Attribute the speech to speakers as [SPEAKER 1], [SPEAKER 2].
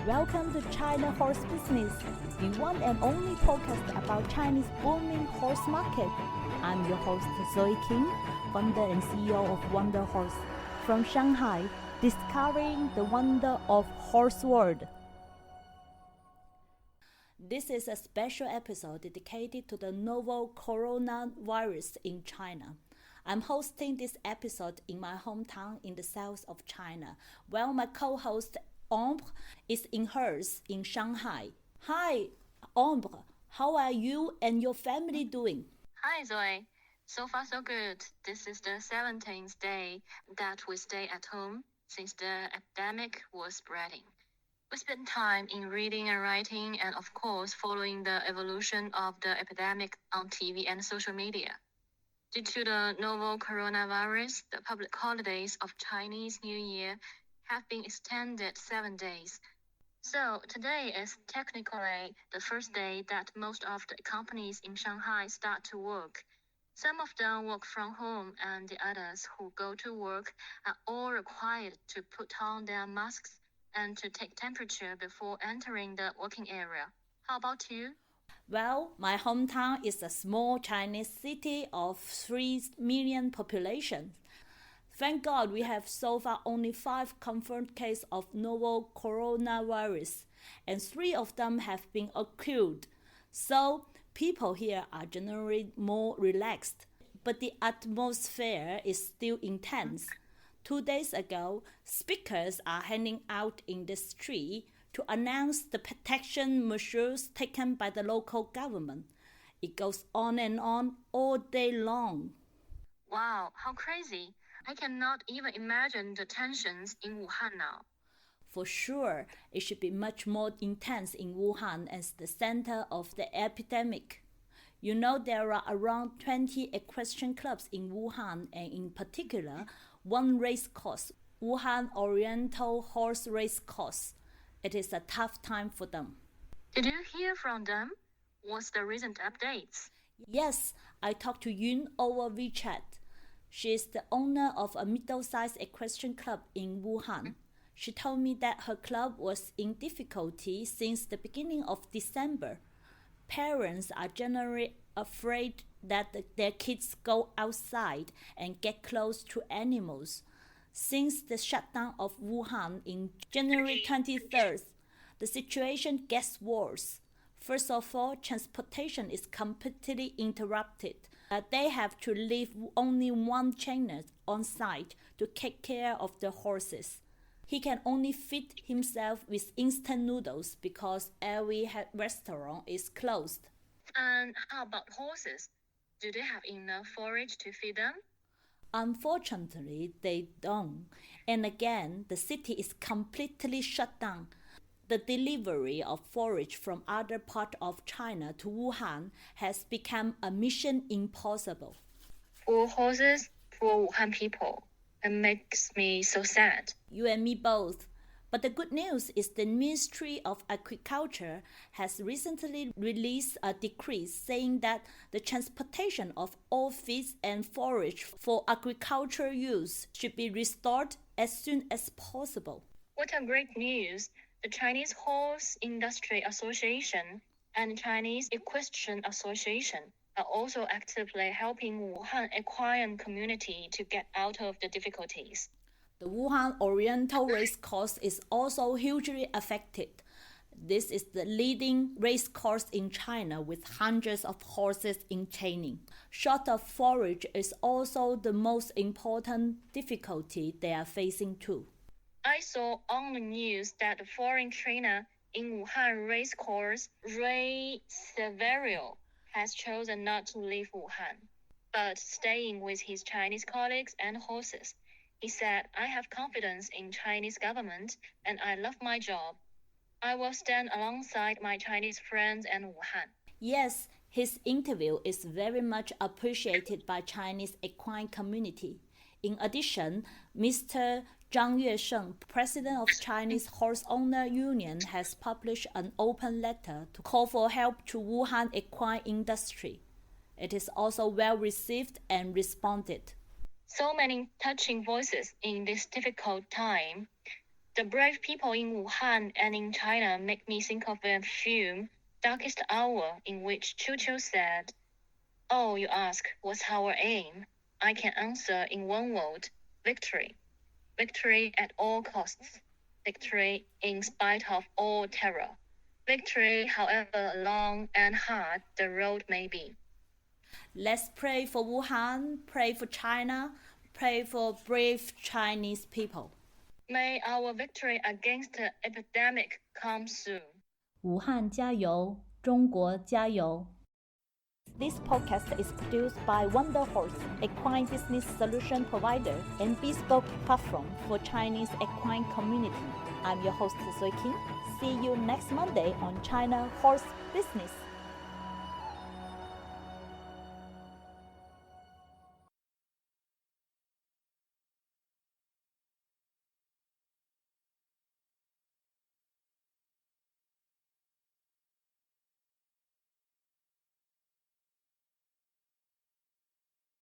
[SPEAKER 1] Welcome to China Horse Business, the one and only podcast about Chinese booming horse market. I'm your host Zoe King, founder and CEO of Wonder Horse, from Shanghai, discovering the wonder of horse world. This is a special episode dedicated to the novel coronavirus in China. I'm hosting this episode in my hometown in the south of China, while my co-host Ombre is in hers in Shanghai. Hi, Ombre. How are you and your family doing?
[SPEAKER 2] Hi, Zoe. So far, so good. This is the 17th day that we stay at home since the epidemic was spreading. We spent time in reading and writing and, of course, following the evolution of the epidemic on TV and social media. Due to the novel coronavirus, the public holidays of Chinese New Year have been extended 7 days. So today is technically the first day that most of the companies in Shanghai start to work. Some of them work from home, and the others who go to work are all required to put on their masks and to take temperature before entering the working area. How about you?
[SPEAKER 1] Well, my hometown is a small Chinese city of 3 million population. Thank God we have so far only 5 confirmed cases of novel coronavirus, and 3 of them have been occurred. So people here are generally more relaxed, but the atmosphere is still intense. 2 days ago, speakers are handing out in the street to announce the protection measures taken by the local government. It goes on and on all day long.
[SPEAKER 2] Wow, how crazy! I cannot even imagine the tensions in Wuhan now.
[SPEAKER 1] For sure, it should be much more intense in Wuhan as the center of the epidemic. You know, there are around 20 equestrian clubs in Wuhan, and in particular, one race course, Wuhan Oriental Horse Race Course. It is a tough time for them.
[SPEAKER 2] Did you hear from them? What's the recent updates?
[SPEAKER 1] Yes, I talked to Yun over WeChat. She is the owner of a middle-sized equestrian club in Wuhan. She told me that her club was in difficulty since the beginning of December. Parents are generally afraid that their kids go outside and get close to animals. Since the shutdown of Wuhan in January 23rd, the situation gets worse. First of all, transportation is completely interrupted. They have to leave only one trainer on site to take care of the horses. He can only feed himself with instant noodles because every restaurant is closed.
[SPEAKER 2] And how about horses? Do they have enough forage to feed them?
[SPEAKER 1] Unfortunately, they don't. And again, the city is completely shut down. The delivery of forage from other parts of China to Wuhan has become a mission impossible.
[SPEAKER 2] For horses, for Wuhan people, it makes me so sad.
[SPEAKER 1] You and me both. But the good news is the Ministry of Agriculture has recently released a decree saying that the transportation of all feeds and forage for agricultural use should be restored as soon as possible.
[SPEAKER 2] What a great news! The Chinese Horse Industry Association and Chinese Equestrian Association are also actively helping Wuhan equine community to get out of the difficulties.
[SPEAKER 1] The Wuhan Oriental Race Course is also hugely affected. This is the leading race course in China with hundreds of horses in training. Short of forage is also the most important difficulty they are facing too.
[SPEAKER 2] I saw on the news that the foreign trainer in Wuhan race course, Ray Severio, has chosen not to leave Wuhan, but staying with his Chinese colleagues and horses. He said, I have confidence in Chinese government and I love my job. I will stand alongside my Chinese friends and Wuhan.
[SPEAKER 1] Yes, his interview is very much appreciated by Chinese equine community. In addition, Mr. Zhang Yuesheng, president of Chinese Horse Owner Union, has published an open letter to call for help to Wuhan equine industry. It is also well received and responded.
[SPEAKER 2] So many touching voices in this difficult time. The brave people in Wuhan and in China make me think of a film, Darkest Hour, in which Churchill said, "Oh, you ask, what's our aim? I can answer in one word, victory. Victory at all costs. Victory in spite of all terror. Victory, however long and hard the road may be."
[SPEAKER 1] Let's pray for Wuhan, pray for China, pray for brave Chinese people.
[SPEAKER 2] May our victory against the epidemic come soon.
[SPEAKER 3] 武汉加油，中国加油！
[SPEAKER 1] This podcast is produced by Wonder Horse, equine business solution provider and bespoke platform for Chinese equine community. I'm your host, Zoe King. See you next Monday on China Horse Business.